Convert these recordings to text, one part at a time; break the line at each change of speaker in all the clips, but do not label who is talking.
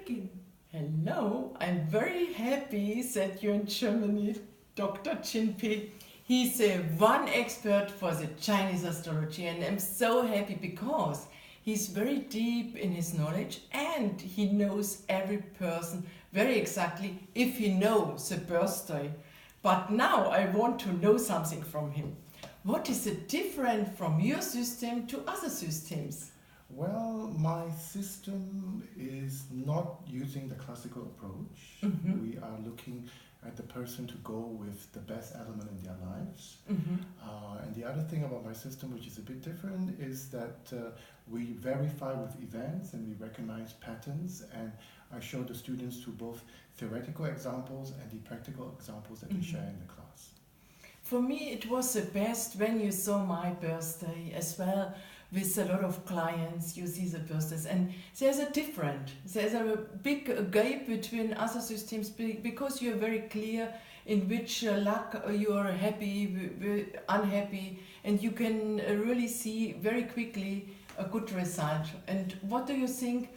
begin.
Hello, I'm very happy that you're in Germany, Dr. Jin Peh. He's one expert for the Chinese astrology, and I'm so happy because he's very deep in his knowledge and he knows every person very exactly if he knows the birthday. But now I want to know something from him. What is the difference from your system to other systems?
Well, my system is not using the classical approach.
Mm-hmm.
We are looking at the person to go with the best element in their lives.
Mm-hmm.
And the other thing about my system, which is a bit different, is that we verify with events and we recognize patterns, and I show the students to both theoretical examples and the practical examples that we share in the class.
For me, it was the best when you saw my birthday as well. With a lot of clients, you see the birthdays, and there's a big gap between other systems because you're very clear in which luck you are happy, unhappy, and you can really see very quickly a good result. And what do you think?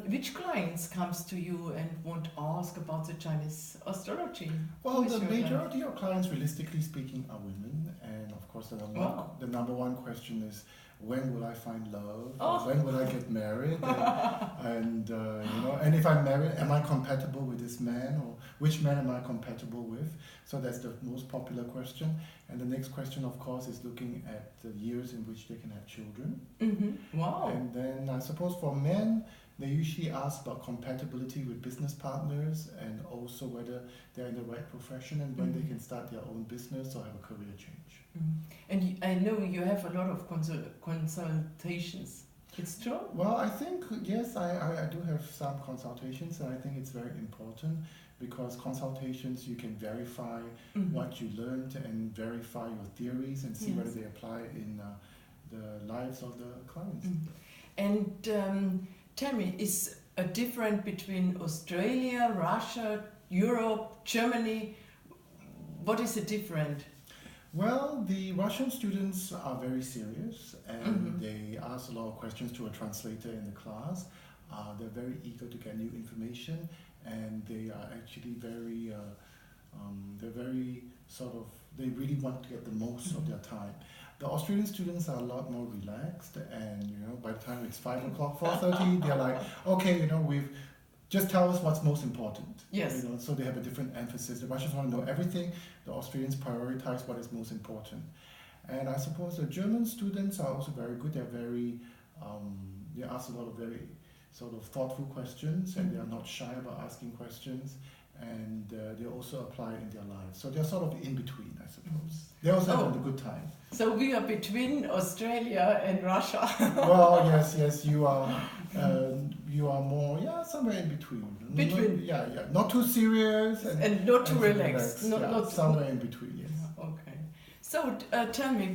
Which clients comes to you and want to ask about the Chinese astrology?
Well, the majority of clients, realistically speaking, are women, and of course, the number one question is, when will I find love?
Oh.
When will I get married? And and if I'm married, am I compatible with this man, or which man am I compatible with? So that's the most popular question. And the next question, of course, is looking at the years in which they can have children.
Mm-hmm. Wow.
And then I suppose for men, they usually ask about compatibility with business partners and also whether they're in the right profession and when they can start their own business or have a career change.
And I know you have a lot of consultations. It's true?
Well, I think, yes, I do have some consultations, and I think it's very important because consultations, you can verify what you learned and verify your theories and see whether they apply in the lives of the clients.
And tell me, is a difference between Australia, Russia, Europe, Germany? What is the difference?
Well, the Russian students are very serious and they ask a lot of questions to a translator in the class. They're very eager to get new information, and they are actually they really want to get the most of their time. The Australian students are a lot more relaxed, and by the time it's 5 o'clock, 4:30, they're like, okay, just tell us what's most important.
Yes.
So they have a different emphasis. The Russians want to know everything. The Australians prioritize what is most important. And I suppose the German students are also very good. They're very, they ask a lot of very sort of thoughtful questions, and they are not shy about asking questions. And they also apply in their lives. So they're sort of in between, I suppose. They also have a good time.
So we are between Australia and Russia.
Well, yes, you are more, somewhere in between.
Between?
Not too serious.
And not too relaxed.
Not somewhere in between, yes.
Okay. So tell me,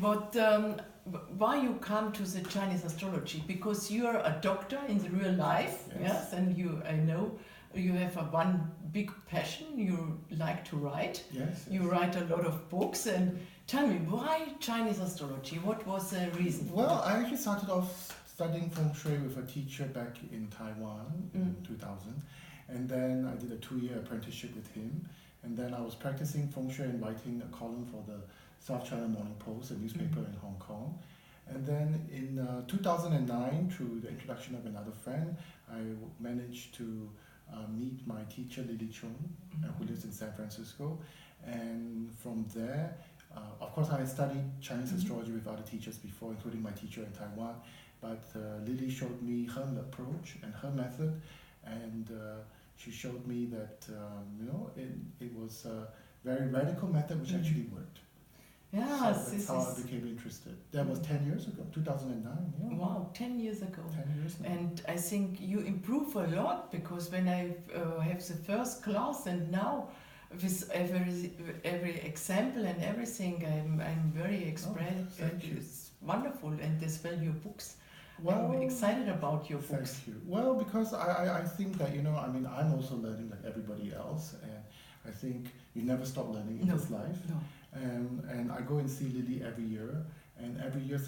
why you come to the Chinese astrology? Because you are a doctor in the real life, yes, and I know you have one big passion. You like to write.
Yes.
You write a lot of books, and tell me, why Chinese astrology? What was the reason?
Well, I actually started off studying Feng Shui with a teacher back in Taiwan in 2000, and then I did a 2-year apprenticeship with him, and then I was practicing Feng Shui and writing a column for the South China Morning Post, a newspaper in Hong Kong. And then in 2009, through the introduction of another friend, I managed to meet my teacher Lily Chung, who lives in San Francisco, and from there, of course, I had studied Chinese astrology with other teachers before, including my teacher in Taiwan. But Lily showed me her approach and her method, and she showed me that it was a very radical method which actually worked.
Yeah,
so that's how I became interested. That was 10 years ago, 2009. Yeah.
Wow, 10 years ago.
10 years now.
And I think you improve a lot, because when I have the first class and now with every example and everything, I'm very expressed.
Thank you.
It's wonderful, and as well your books.
Well,
I'm excited about your books.
Thank you. Well, because I think that, I'm also learning like everybody else, and I think you never stop learning in this life.
No.
And I go and see Lily every year, And every year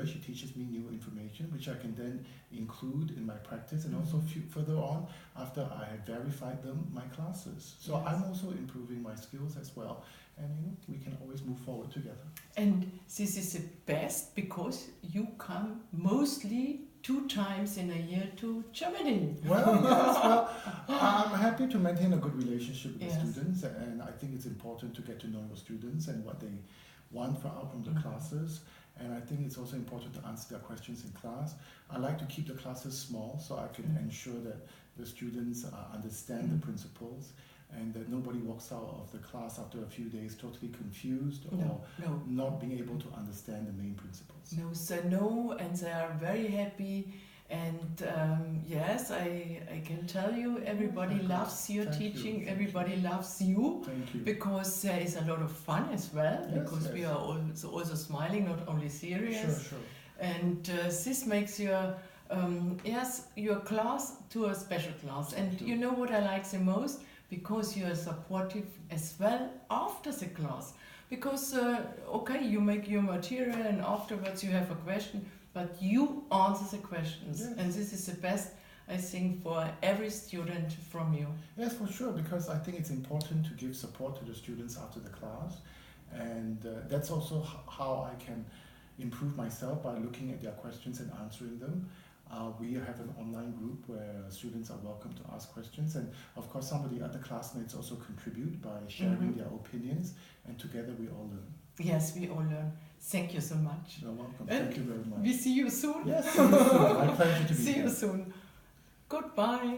she teaches me new information, which I can then include in my practice, and also further on, after I have verified my classes. So I'm also improving my skills as well, and we can always move forward together.
And this is the best because you come mostly 2 times in a year to Germany.
Well, I'm happy to maintain a good relationship with the students, and I think it's important to get to know your students and what they want out from the classes. And I think it's also important to answer their questions in class. I like to keep the classes small so I can ensure that the students understand the principles, and that nobody walks out of the class after a few days totally confused or not being able to understand the main principles.
And they are very happy. And yes, I can tell you, everybody loves your teaching, everybody loves you.
Thank you.
Because there is a lot of fun as well, because we are also smiling, not only serious.
Sure.
And this makes your class to a special class. And you know what I like the most? Because you are supportive as well after the class. Because, you make your material and afterwards you have a question, but you answer the questions. Yes. And this is the best, I think, for every student from you.
Yes, for sure, because I think it's important to give support to the students after the class. And that's also how I can improve myself, by looking at their questions and answering them. We have an online group where students are welcome to ask questions, and of course some of the other classmates also contribute by sharing their opinions, and together we all learn.
Yes, we all learn. Thank you so much.
You're welcome. Thank you very much.
We see you soon.
Yes, see you soon. My pleasure to be here.
See you soon. Goodbye.